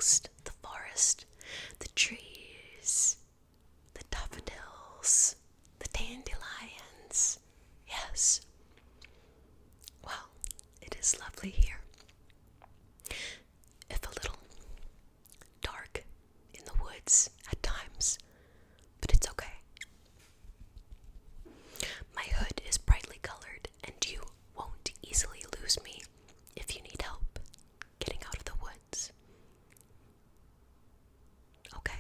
amongst the forest, the trees, the daffodils, the dandelions. Yes. Well, it is lovely here. If a little dark in the woods at times, but it's okay. My hood is brightly colored, and you won't easily lose me if you need help getting out of the woods. Okay?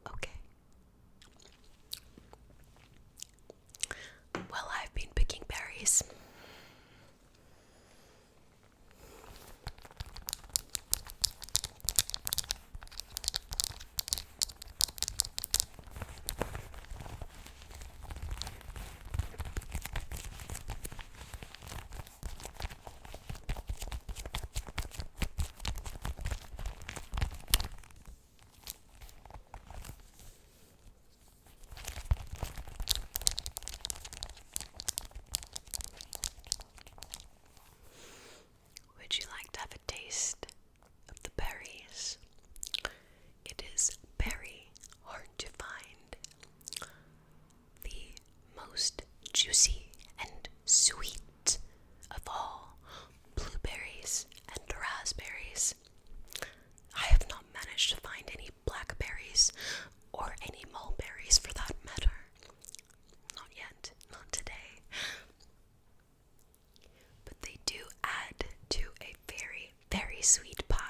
Okay. Well, I've been picking berries. Would you like to have a taste of the berries? It is very hard to find the most juicy and sweet of all blueberries and raspberries. I have not managed to find any blackberries or any mulberries for that matter. Not yet, not today. But they do add to a very, very sweet pie.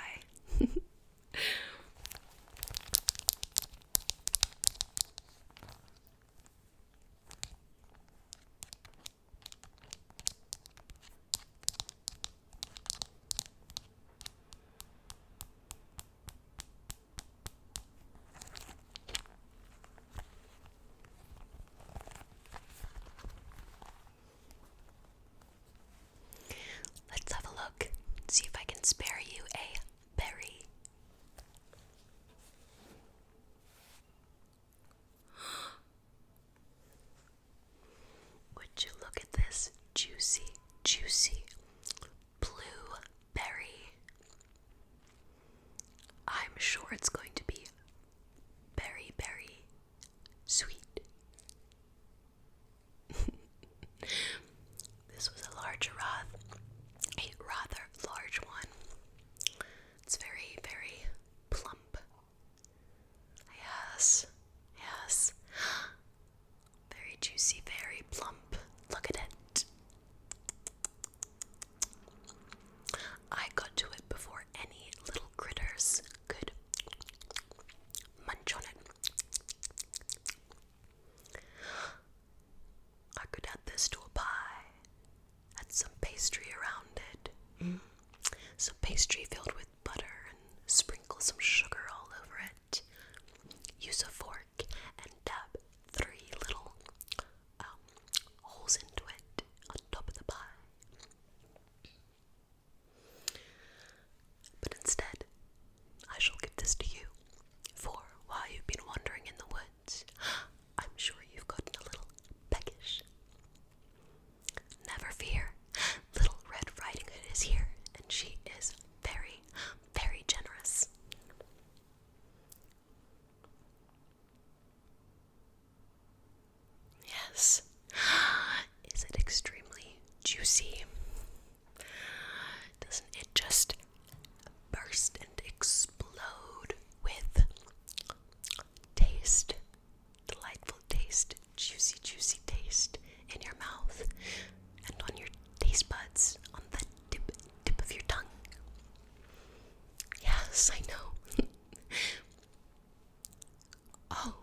Let's have a look, see if I can spare you a berry. Would you look at this juicy, juicy blue berry? I'm sure it's going to be very, very sweet. This was a rather large one. It's very, very plump. Yes, yes. Very juicy, very plump. Look at it. I got to it before any little critters could munch on it. I could add this to a pie, add some pastry around it. Some pastry filled with butter and sprinkle some sugar all over it. Use a fork and dab 3 little holes into it on top of the pie. But instead, I shall give this to you, for while you've been wandering in the woods, I'm sure you've gotten a little peckish. Never fear, Little Red Riding Hood is here, and she is very, very generous. Yes. Is it extremely juicy? Doesn't it just burst and explode with taste? Delightful taste, juicy, juicy taste in your mouth and on your taste buds, on the tip of your tongue. Yes, I know. Oh.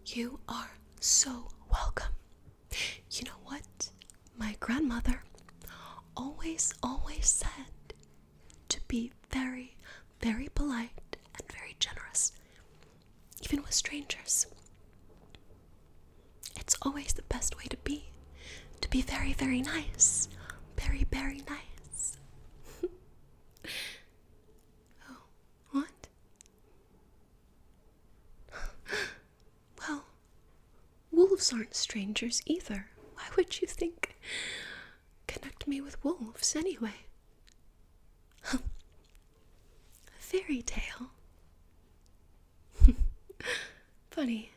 You are so welcome. You know what? My grandmother always said to be very, very polite and very generous, even with strangers. It's always the best way to be very, very nice. Very, very nice. Oh, what? Well, wolves aren't strangers either. Why would you think connecting attacked me with wolves anyway? Fairy tale. Funny,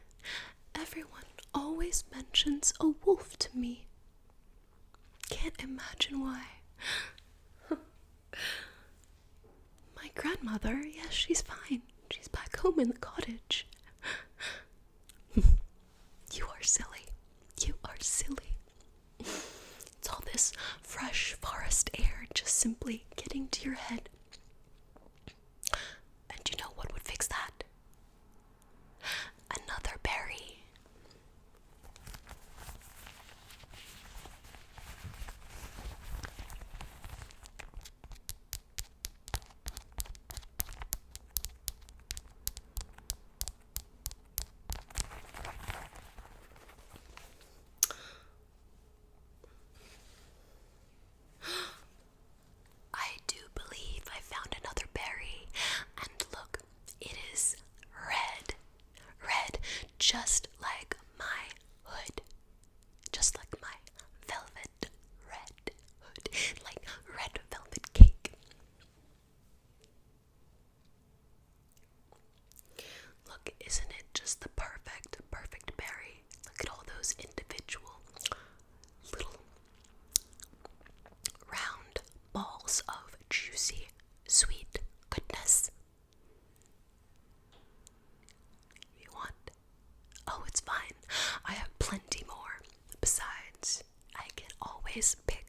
everyone always mentions a wolf to me. Can't imagine why. My grandmother, yes, she's fine. She's back home in the cottage. You are silly. You are silly. It's all this fresh forest air just simply getting to your head. And you know what would fix that? Another berry. I do believe I found another berry, and look, it is red. Red, just like my hood. Just like my velvet red hood. Like red velvet cake. Look, isn't it just the perfect berry? Look at all those individual little round balls of juicy, sweet goodness. You want? Oh, it's fine. I have plenty more. Besides, I can always pick